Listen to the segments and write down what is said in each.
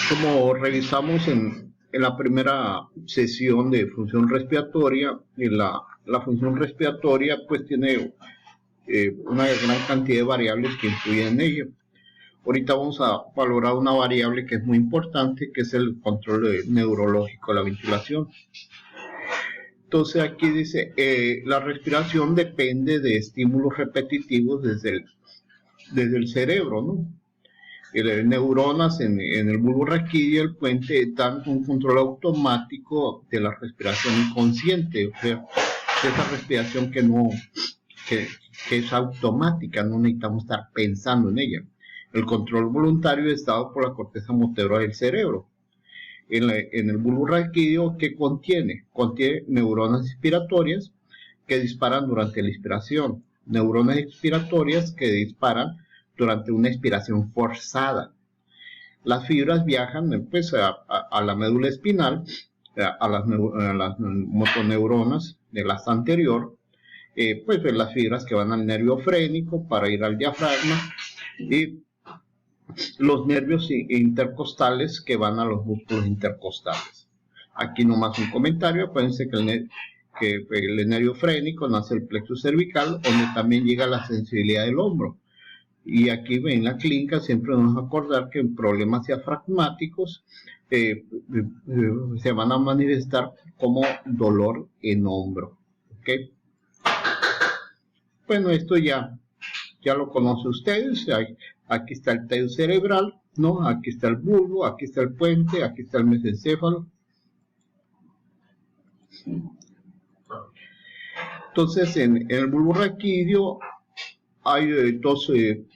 Como revisamos en la primera sesión de función respiratoria, la función respiratoria pues tiene una gran cantidad de variables que influyen en ella. Ahorita vamos a valorar una variable que es muy importante, que es el control neurológico de la ventilación. Entonces aquí dice, la respiración depende de estímulos repetitivos desde el cerebro, ¿no? Neuronas en el bulbo raquídeo y el puente dan un control automático de la respiración inconsciente, o sea, de esa respiración que, que es automática, no necesitamos estar pensando en ella. El control voluntario es dado por la corteza motora del cerebro. En el bulbo raquídeo, ¿qué contiene? Contiene neuronas inspiratorias que disparan durante la inspiración, neuronas expiratorias que disparan durante una expiración forzada. Las fibras viajan pues, a la médula espinal, a las motoneuronas de la anterior, pues las fibras que van al nervio frénico para ir al diafragma y los nervios intercostales que van a los músculos intercostales. Aquí nomás un comentario, acuérdense que el nervio frénico nace el plexo cervical, donde también llega la sensibilidad del hombro. Y aquí en la clínica siempre nos vamos a acordar que en problemas diafragmáticos se van a manifestar como dolor en hombro. ¿Okay? Bueno, esto ya lo conocen ustedes. Aquí está el tallo cerebral, ¿no? Aquí está el bulbo, aquí está el puente, aquí está el mesencéfalo. Entonces, en el bulbo raquídeo hay 12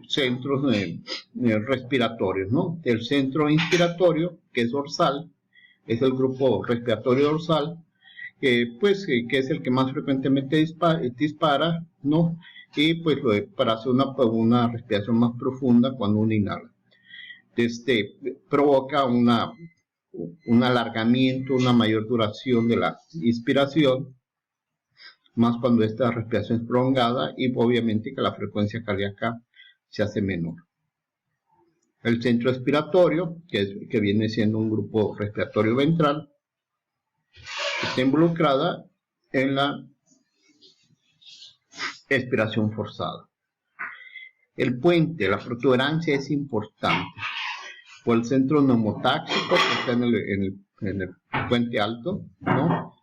centros respiratorios, ¿no? El centro inspiratorio, que es dorsal, es el grupo respiratorio dorsal, que es el que más frecuentemente dispara, ¿no? Y pues para hacer una respiración más profunda cuando uno inhala. Provoca un alargamiento, una mayor duración de la inspiración, más cuando esta respiración es prolongada y obviamente que la frecuencia cardíaca se hace menor. El centro expiratorio, que viene siendo un grupo respiratorio ventral, está involucrada en la expiración forzada. El puente, la protuberancia es importante. O el centro neumotáxico, que está en el puente alto, ¿no?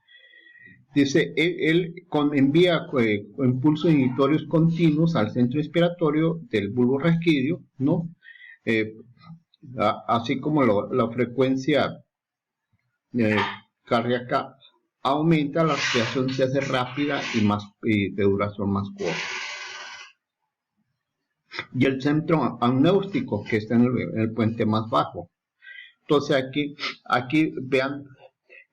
Dice, él envía impulsos inhibitorios continuos al centro inspiratorio del bulbo raquídeo, ¿no? Así como la frecuencia cardíaca aumenta, la respiración se hace rápida y de duración más corta. Y el centro amniótico, que está en el puente más bajo. Entonces aquí vean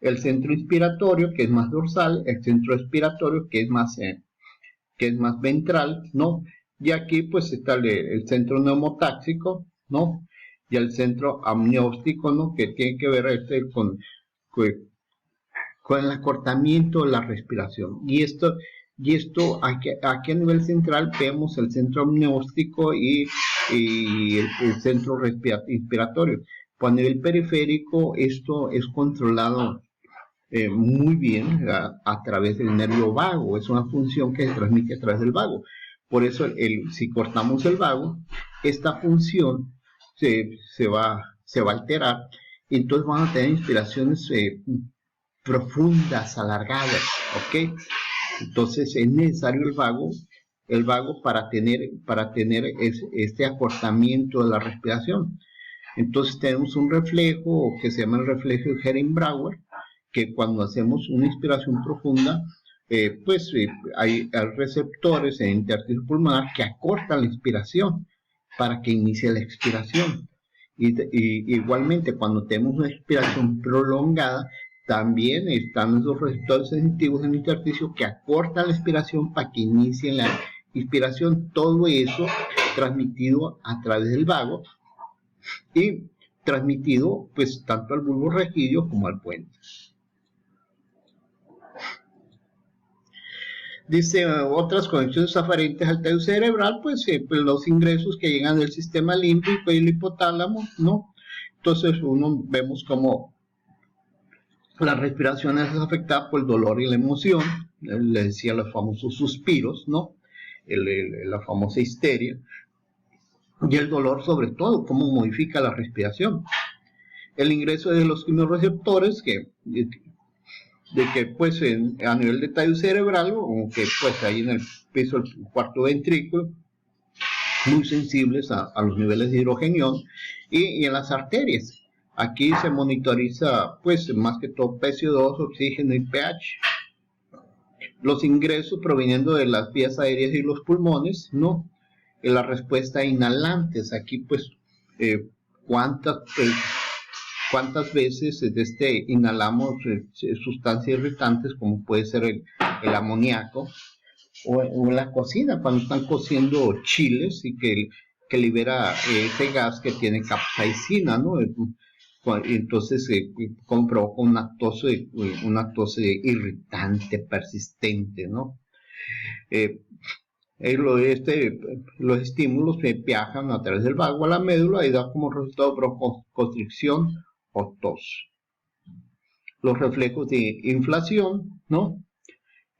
el centro inspiratorio, que es más dorsal, el centro expiratorio, que es más ventral, ¿no? Y aquí pues está el centro neumotáxico, ¿no? Y el centro amniótico, ¿no? Que tiene que ver con el acortamiento de la respiración. Y esto aquí a nivel central vemos el centro amniótico y el centro inspiratorio. Pues a nivel periférico esto es controlado muy bien a través del nervio vago. Es una función que se transmite a través del vago. Por eso si cortamos el vago, esta función se va a alterar. Y entonces van a tener inspiraciones profundas, alargadas, ¿ok? Entonces es necesario el vago para tener este acortamiento de la respiración. Entonces tenemos un reflejo que se llama el reflejo de Herring-Brauer, que cuando hacemos una inspiración profunda, hay receptores en intersticio pulmonar que acortan la inspiración para que inicie la expiración. Y igualmente cuando tenemos una expiración prolongada, también están esos receptores sensitivos en el intersticio que acortan la expiración para que inicie la inspiración. Todo eso transmitido a través del vago y transmitido pues tanto al bulbo raquídeo como al puente. Dice, otras conexiones aferentes al tallo cerebral, pues los ingresos que llegan del sistema límbico y el hipotálamo, ¿no? Entonces vemos como la respiración es afectada por el dolor y la emoción, le decía los famosos suspiros, ¿no? La famosa histeria, y el dolor sobre todo, cómo modifica la respiración. El ingreso de los quimiorreceptores de que pues a nivel de tallo cerebral, o que pues ahí en el piso del cuarto ventrículo, muy sensibles a los niveles de hidrogenión, y en las arterias. Aquí se monitoriza pues más que todo PCO2, oxígeno y pH. Los ingresos proveniendo de las vías aéreas y los pulmones, ¿no? La respuesta a inhalantes, aquí pues cuántas veces inhalamos sustancias irritantes como puede ser el amoníaco, o en la cocina cuando están cociendo chiles y que libera ese gas que tiene capsaicina, ¿no? Entonces provoca una tos irritante, persistente, ¿no? Los estímulos viajan a través del vago a la médula y da como resultado broncoconstricción o tos. Los reflejos de inflación, ¿no?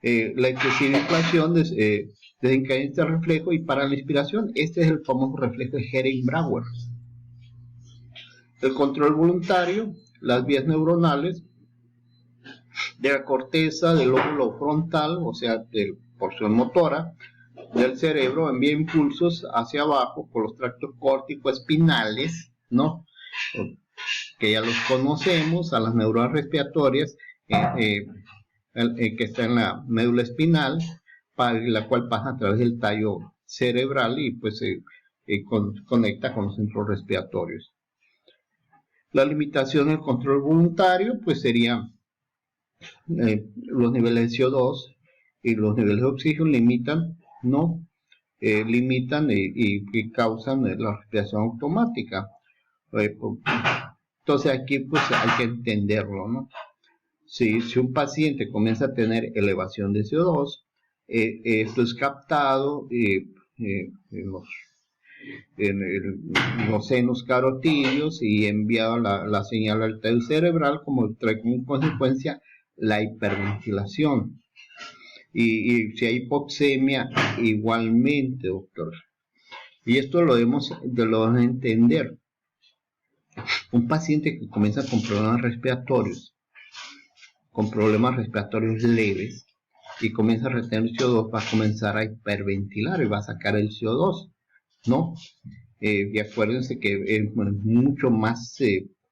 La excesiva inflación desencadena este reflejo y para la inspiración. Este es el famoso reflejo de Hering-Brauer. El control voluntario, las vías neuronales de la corteza del lóbulo frontal, o sea, de la porción motora del cerebro, envía impulsos hacia abajo por los tractos córtico-espinales, ¿no? Que ya los conocemos, a las neuronas respiratorias, que está en la médula espinal, la cual pasa a través del tallo cerebral y pues conecta con los centros respiratorios. La limitación del control voluntario pues sería los niveles de CO2 y los niveles de oxígeno limitan, ¿no? Limitan y causan la respiración automática. Entonces aquí pues hay que entenderlo, ¿no? Si un paciente comienza a tener elevación de CO2, esto es captado en los senos carotídeos y enviado la señal al tallo cerebral, como trae como consecuencia la hiperventilación. Y si hay hipoxemia, igualmente, doctor. Y esto lo debemos entender. Un paciente que comienza con problemas respiratorios leves, y comienza a retener CO2, va a comenzar a hiperventilar y va a sacar el CO2, ¿no? Y acuérdense que es mucho más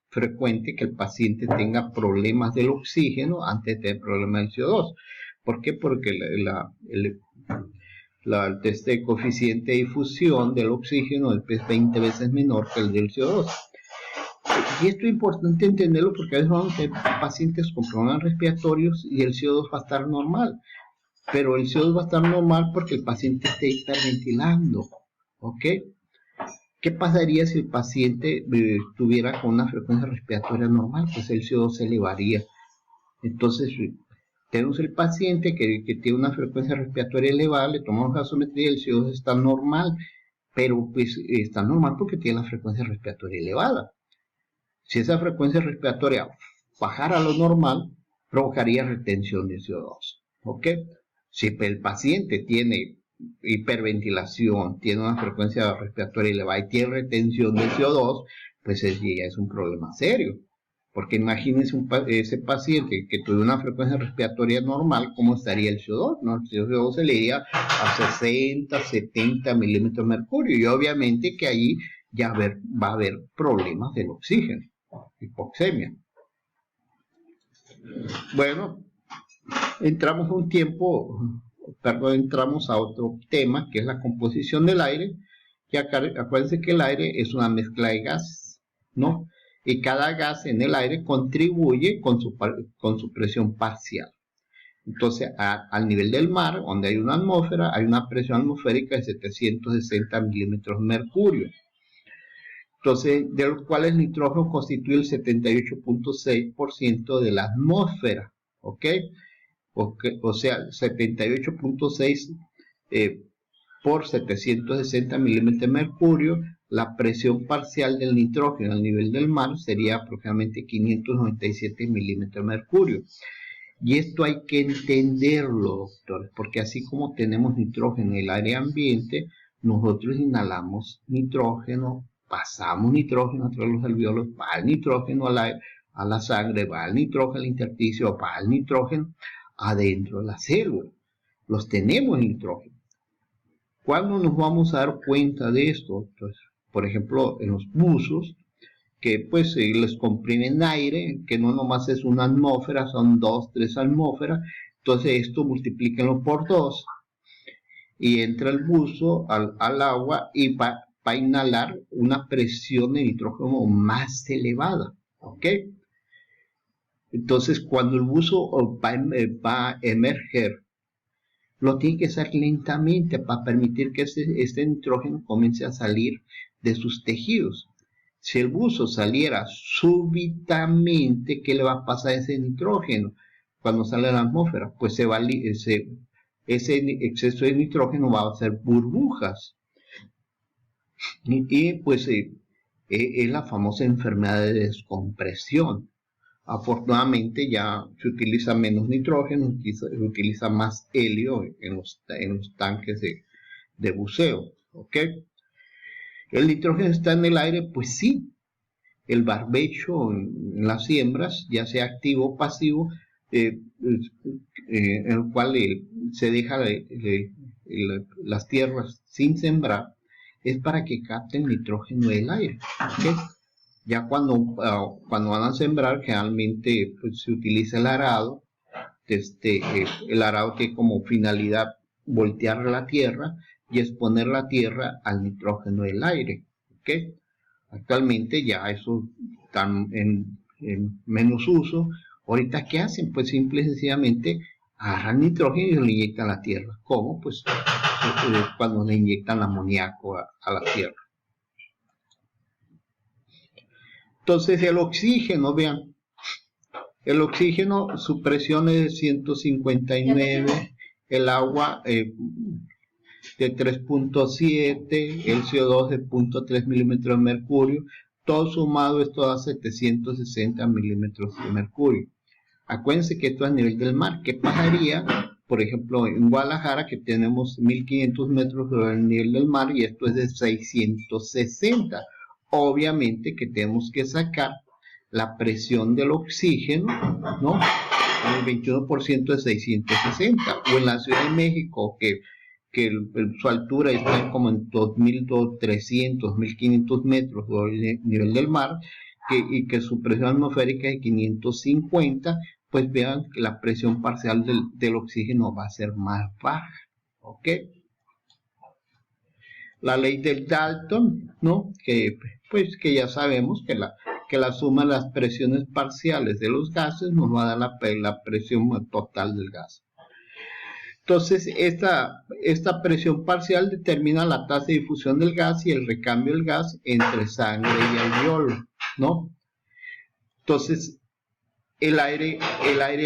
frecuente que el paciente tenga problemas del oxígeno antes de tener problemas del CO2. ¿Por qué? Porque el test de coeficiente de difusión del oxígeno es 20 veces menor que el del CO2. Y esto es importante entenderlo porque a veces vamos a tener pacientes con problemas respiratorios y el CO2 va a estar normal. Pero el CO2 va a estar normal porque el paciente está hiperventilando, ¿ok? ¿Qué pasaría si el paciente estuviera con una frecuencia respiratoria normal? Pues el CO2 se elevaría. Entonces, tenemos el paciente que tiene una frecuencia respiratoria elevada, le tomamos gasometría y el CO2 está normal, pero pues está normal porque tiene la frecuencia respiratoria elevada. Si esa frecuencia respiratoria bajara a lo normal, provocaría retención de CO2, ¿ok? Si el paciente tiene hiperventilación, tiene una frecuencia respiratoria elevada y tiene retención de CO2, pues ya es un problema serio. Porque imagínense ese paciente que tuvo una frecuencia respiratoria normal, ¿cómo estaría el CO2? ¿No? El CO2 se le iría a 60, 70 milímetros de mercurio y obviamente que ahí ya va a haber problemas del oxígeno, hipoxemia. Bueno, entramos a otro tema que es la composición del aire. Y acuérdense que el aire es una mezcla de gases, ¿no? Y cada gas en el aire contribuye con su presión parcial. Entonces, al nivel del mar, donde hay una atmósfera, hay una presión atmosférica de 760 milímetros de mercurio. Entonces, de los cuales el nitrógeno constituye el 78.6% de la atmósfera, ¿ok? o sea, 78.6 por 760 milímetros de mercurio. La presión parcial del nitrógeno al nivel del mar sería aproximadamente 597 milímetros de mercurio. Y esto hay que entenderlo, doctores, porque así como tenemos nitrógeno en el aire ambiente, nosotros inhalamos nitrógeno, pasamos nitrógeno a través de los alveolos, va el nitrógeno a la sangre, va el nitrógeno al intersticio, va el nitrógeno adentro de la célula. Los tenemos en nitrógeno. ¿Cuándo nos vamos a dar cuenta de esto? Entonces, por ejemplo, en los buzos, que pues les comprimen aire, que no nomás es una atmósfera, son 2, 3 atmósferas, entonces esto multiplíquenlo por 2 y entra el buzo al agua y va a inhalar una presión de nitrógeno más elevada, ¿ok? Entonces cuando el buzo va a emerger, lo tiene que hacer lentamente para permitir que este nitrógeno comience a salir de sus tejidos. Si el buzo saliera súbitamente, ¿qué le va a pasar a ese nitrógeno cuando sale a la atmósfera? Pues ese exceso de nitrógeno va a hacer burbujas. Y pues es la famosa enfermedad de descompresión. Afortunadamente ya se utiliza menos nitrógeno, se utiliza más helio en los tanques de buceo, ¿ok? ¿El nitrógeno está en el aire? Pues sí. El barbecho en las siembras, ya sea activo o pasivo, en el cual se deja las tierras sin sembrar, es para que capten nitrógeno del aire, ¿okay? Ya cuando van a sembrar, generalmente pues, se utiliza el arado. El arado tiene como finalidad voltear la tierra y exponer la tierra al nitrógeno del aire, ¿ok? Actualmente ya eso está en menos uso. Ahorita, ¿qué hacen? Pues simple y sencillamente agarran nitrógeno y le inyectan a la tierra. ¿Cómo? Pues cuando le inyectan amoníaco a la tierra. Entonces el oxígeno, vean, el oxígeno, su presión es de 159, el agua de 3.7, el CO2 de 0.3 milímetros de mercurio, todo sumado esto da 760 milímetros de mercurio. Acuérdense que esto es a nivel del mar. ¿Qué pasaría, por ejemplo, en Guadalajara, que tenemos 1500 metros sobre el nivel del mar y esto es de 660? Obviamente que tenemos que sacar la presión del oxígeno, ¿no? El 21% de 660. O en la Ciudad de México, que su altura está como en 2300, 1500 metros sobre el nivel del mar, y que su presión atmosférica es de 550, pues vean que la presión parcial del oxígeno va a ser más baja, ¿ok? La ley del Dalton, ¿no? Que ya sabemos que la suma de las presiones parciales de los gases nos va a dar la presión total del gas. Entonces, esta presión parcial determina la tasa de difusión del gas y el recambio del gas entre sangre y alveolo, ¿no? Entonces, el aire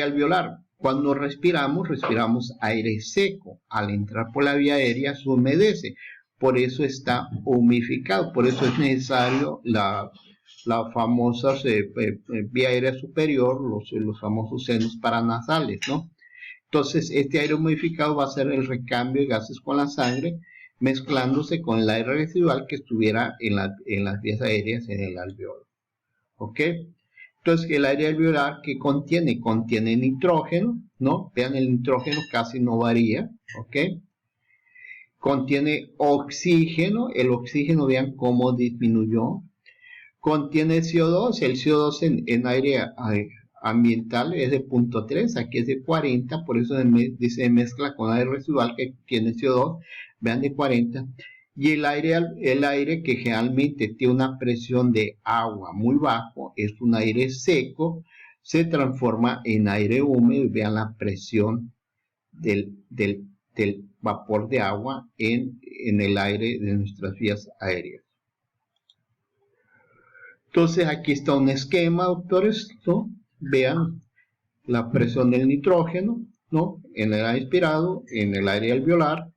alveolar, cuando respiramos aire seco. Al entrar por la vía aérea se humedece, por eso está humificado, por eso es necesario la famosa vía aérea superior, los famosos senos paranasales, ¿no? Entonces, este aire humidificado va a hacer el recambio de gases con la sangre, mezclándose con el aire residual que estuviera en las vías aéreas en el alveolo. ¿Ok? Entonces, el aire alveolar que contiene nitrógeno, ¿no? Vean, el nitrógeno casi no varía, ¿ok? Contiene oxígeno, el oxígeno, vean cómo disminuyó. Contiene CO2, el CO2 en aire ambiental es de 0.3, aquí es de 40, por eso dice mezcla con aire residual que tiene CO2, vean, de 40. Y el aire que generalmente tiene una presión de agua muy bajo, es un aire seco, se transforma en aire húmedo y vean la presión del vapor de agua en el aire de nuestras vías aéreas. Entonces aquí está un esquema, doctores, ¿no? Vean la presión del nitrógeno, ¿no? En el aire inspirado, en el aire alveolar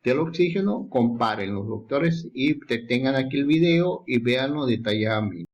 del oxígeno, comparen los doctores y tengan aquí el video y véanlo detalladamente.